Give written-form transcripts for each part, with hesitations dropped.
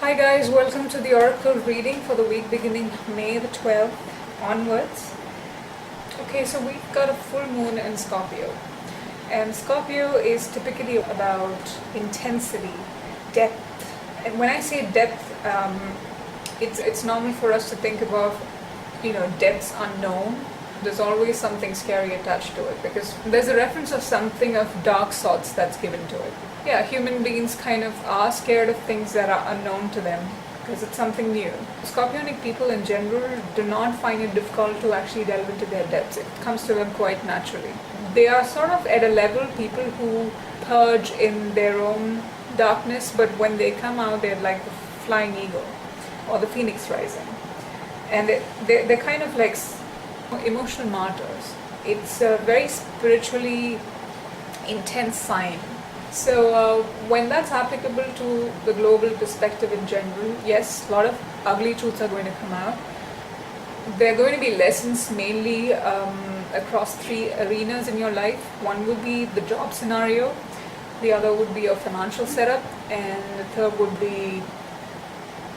Hi guys, welcome to the Oracle reading for the week beginning May the 12th onwards. Okay, so we've got a full moon in Scorpio. And Scorpio is typically about intensity, depth. And when I say depth, it's normal for us to think about, depths unknown. There's always something scary attached to it because there's a reference of something of dark sorts that's given to it. Yeah, human beings kind of are scared of things that are unknown to them because it's something new. Scorpionic people in general do not find it difficult to actually delve into their depths. It comes to them quite naturally. They are sort of at a level people who purge in their own darkness, but when they come out, they're like the flying eagle or the phoenix rising. And they're kind of like emotional martyrs. It's a very spiritually intense sign. So when that's applicable to the global perspective in general, yes, a lot of ugly truths are going to come out. There are going to be lessons mainly across three arenas in your life. One would be the job scenario, the other would be your financial setup, and the third would be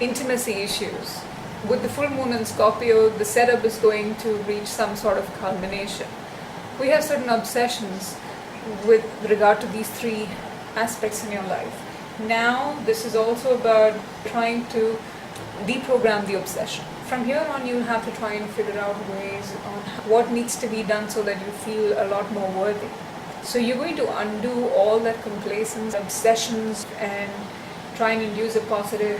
intimacy issues. With the full moon in Scorpio, the setup is going to reach some sort of culmination. We have certain obsessions with regard to these three aspects in your life. Now, this is also about trying to deprogram the obsession. From here on, you'll have to try and figure out ways on what needs to be done so that you feel a lot more worthy. So you're going to undo all that complacence, obsessions, and try and induce a positive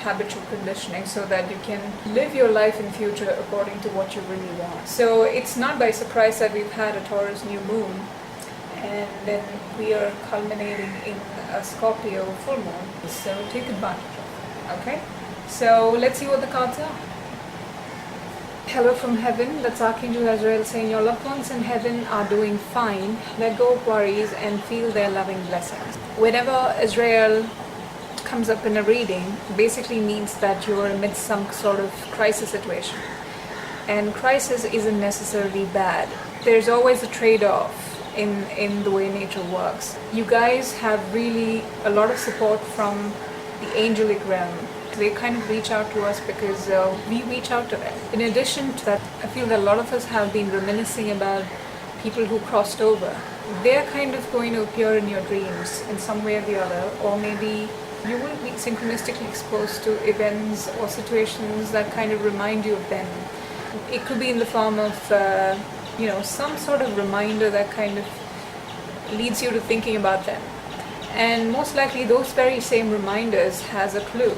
habitual conditioning so that you can live your life in future according to what you really want. So it's not by surprise that we've had a Taurus new moon and then we are culminating in a Scorpio full moon. So take advantage of it, okay? So let's see what the cards are. Hello from heaven, that's Archangel Azrael saying your loved ones in heaven are doing fine. Let go of worries and feel their loving blessings. Whenever Azrael comes up in a reading, basically means that you're amidst some sort of crisis situation. And crisis isn't necessarily bad. There's always a trade-off in the way nature works. You guys have really a lot of support from the angelic realm. They kind of reach out to us because we reach out to them. In addition to that, I feel that a lot of us have been reminiscing about people who crossed over. They're kind of going to appear in your dreams in some way or the other, or maybe you will be synchronistically exposed to events or situations that kind of remind you of them. It could be in the form of, some sort of reminder that kind of leads you to thinking about them. And most likely those very same reminders has a clue.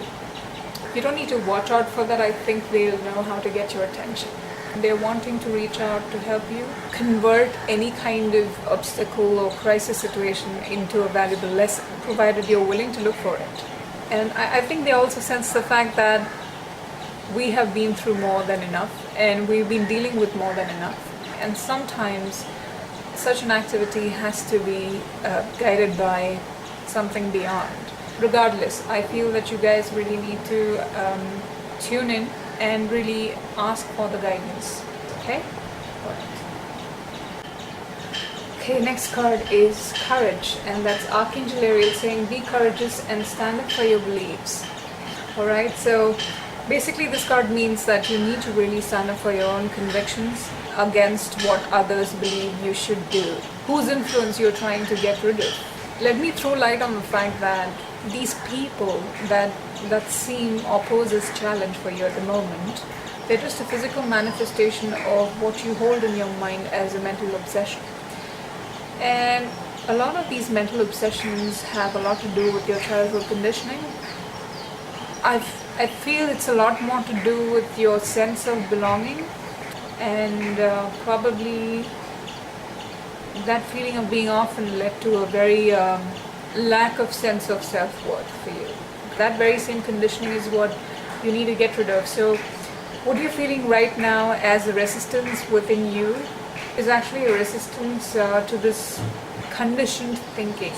You don't need to watch out for that. I think they'll know how to get your attention. They're wanting to reach out to help you convert any kind of obstacle or crisis situation into a valuable lesson, provided you're willing to look for it. And I think they also sense the fact that we have been through more than enough and we've been dealing with more than enough. And sometimes such an activity has to be guided by something beyond. Regardless, I feel that you guys really need to tune in and really ask for the guidance. Okay? Okay, next card is Courage, and that's Archangel Ariel saying be courageous and stand up for your beliefs. Alright, so basically this card means that you need to really stand up for your own convictions against what others believe you should do, whose influence you're trying to get rid of. Let me throw light on the fact that these people that seem or pose as challenge for you at the moment, they're just a physical manifestation of what you hold in your mind as a mental obsession. And a lot of these mental obsessions have a lot to do with your childhood conditioning. I feel it's a lot more to do with your sense of belonging and probably that feeling of being orphaned led to a very lack of sense of self-worth for you. That very same conditioning is what you need to get rid of. So what you're feeling right now as a resistance within you is actually a resistance to this conditioned thinking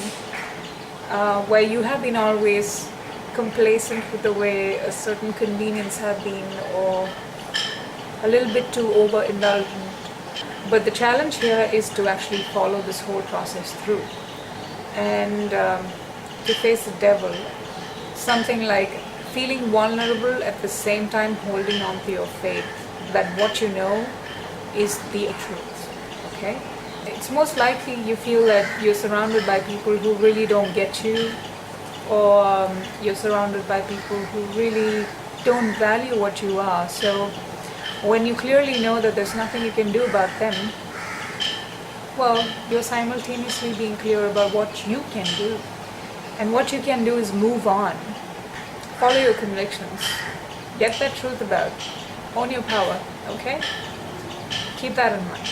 where you have been always complacent with the way a certain convenience have been, or a little bit too overindulgent. But the challenge here is to actually follow this whole process through and to face the devil. Something like feeling vulnerable at the same time holding on to your faith that what you know is the truth. Okay? It's most likely you feel that you're surrounded by people who really don't get you, or you're surrounded by people who really don't value what you are. So when you clearly know that there's nothing you can do about them, well, you're simultaneously being clear about what you can do. And what you can do is move on. Follow your convictions. Get that truth about. Own your power, okay? Keep that in mind.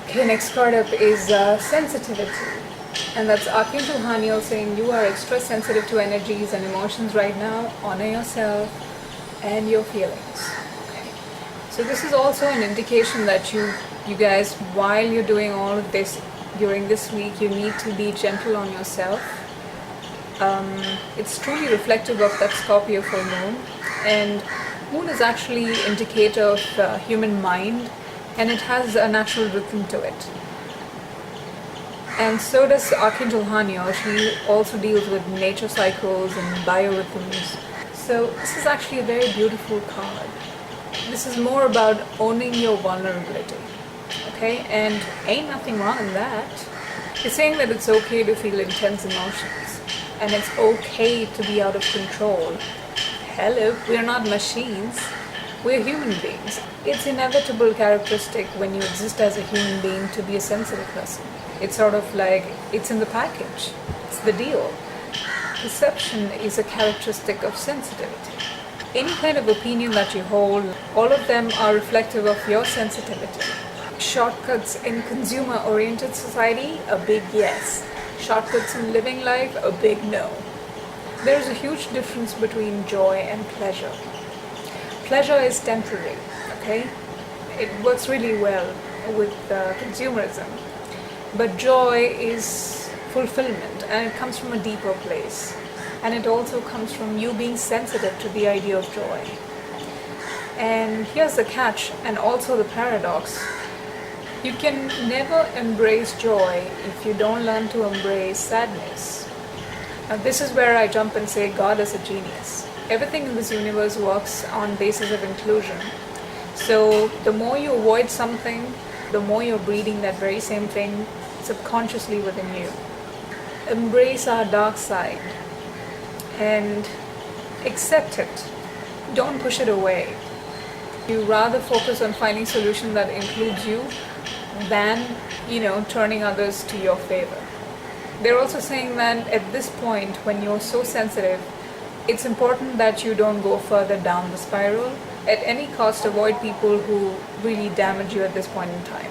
Okay, next card up is sensitivity. And that's Archangel Haniel saying you are extra sensitive to energies and emotions right now. Honor yourself and your feelings. So this is also an indication that you guys, while you're doing all of this during this week, you need to be gentle on yourself. It's truly reflective of that Scorpio full moon, and moon is actually indicator of human mind, and it has a natural rhythm to it. And so does Archangel Haniel. She also deals with nature cycles and biorhythms. So this is actually a very beautiful card. This is more about owning your vulnerability, okay? And ain't nothing wrong in that. It's saying that it's okay to feel intense emotions, and it's okay to be out of control. Hello, we're not machines. We're human beings. It's inevitable characteristic when you exist as a human being to be a sensitive person. It's sort of like, it's in the package. It's the deal. Perception is a characteristic of sensitivity. Any kind of opinion that you hold, all of them are reflective of your sensitivity. Shortcuts in consumer-oriented society, a big yes. Shortcuts in living life, a big no. There is a huge difference between joy and pleasure. Pleasure is temporary, okay? It works really well with consumerism. But joy is fulfillment, and it comes from a deeper place. And it also comes from you being sensitive to the idea of joy. And here's the catch, and also the paradox. You can never embrace joy if you don't learn to embrace sadness. Now this is where I jump and say God is a genius. Everything in this universe works on basis of inclusion. So the more you avoid something, the more you're breeding that very same thing subconsciously within you. Embrace our dark side and accept it. Don't push it away. You rather focus on finding solution that includes you than, turning others to your favor. They're also saying that at this point, when you're so sensitive, it's important that you don't go further down the spiral. At any cost, avoid people who really damage you at this point in time.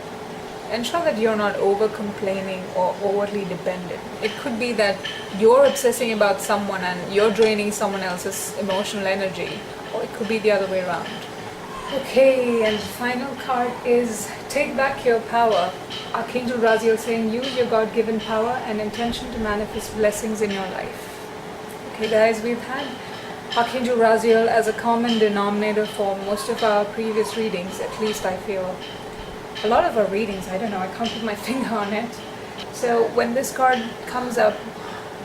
Ensure that you're not over-complaining or overly dependent. It could be that you're obsessing about someone and you're draining someone else's emotional energy, or it could be the other way around. Okay, and the final card is Take Back Your Power. Archangel Raziel saying use your God-given power and intention to manifest blessings in your life. Okay guys, we've had Archangel Raziel as a common denominator for most of our previous readings, at least I feel. A lot of our readings, I don't know, I can't put my finger on it. So when this card comes up,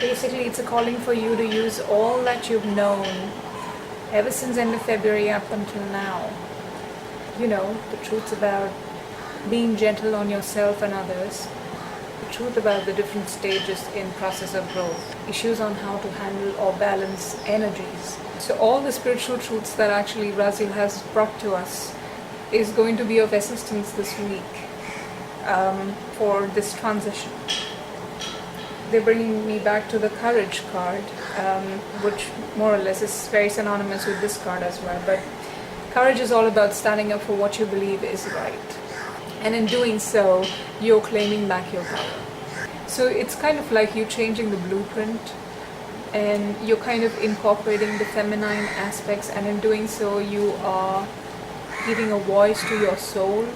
basically it's a calling for you to use all that you've known ever since end of February up until now. The truths about being gentle on yourself and others, the truth about the different stages in process of growth, issues on how to handle or balance energies. So all the spiritual truths that actually Raziel has brought to us is going to be of assistance this week for this transition. They're bringing me back to the Courage card, which more or less is very synonymous with this card as well. But Courage is all about standing up for what you believe is right. And in doing so, you're claiming back your power. So it's kind of like you changing the blueprint, and you're kind of incorporating the feminine aspects, and in doing so, you are giving a voice to your soul.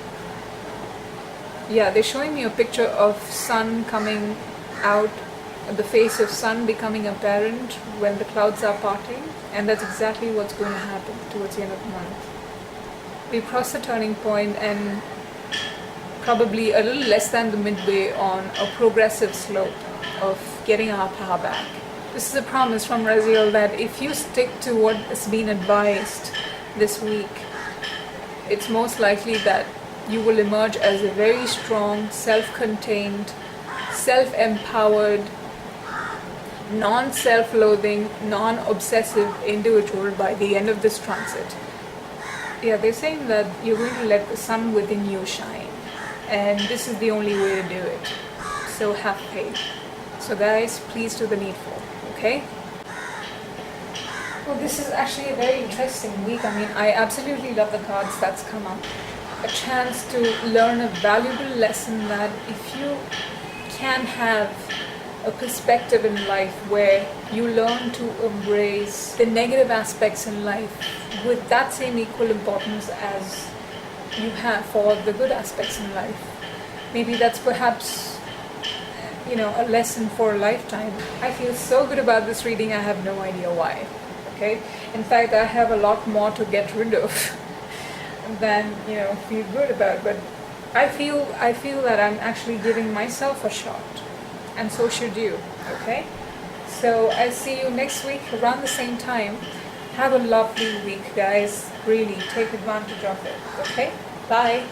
Yeah, they're showing me a picture of sun coming out, the face of sun becoming apparent when the clouds are parting, and that's exactly what's going to happen towards the end of the month. We cross the turning point, and probably a little less than the midway on a progressive slope of getting our power back. This is a promise from Raziel that if you stick to what has been advised this week, it's most likely that you will emerge as a very strong, self-contained, self-empowered, non-self-loathing, non-obsessive individual by the end of this transit. Yeah, they're saying that you're going to let the sun within you shine, and this is the only way to do it. So have faith. So guys, please do the needful, okay? Well, this is actually a very interesting week. I mean, I absolutely love the cards that's come up. A chance to learn a valuable lesson that if you can have a perspective in life where you learn to embrace the negative aspects in life with that same equal importance as you have for the good aspects in life. Maybe that's perhaps, a lesson for a lifetime. I feel so good about this reading, I have no idea why. Okay? In fact, I have a lot more to get rid of than, feel good about. But I feel that I'm actually giving myself a shot. And so should you, okay? So I'll see you next week around the same time. Have a lovely week, guys. Really, take advantage of it, okay? Bye.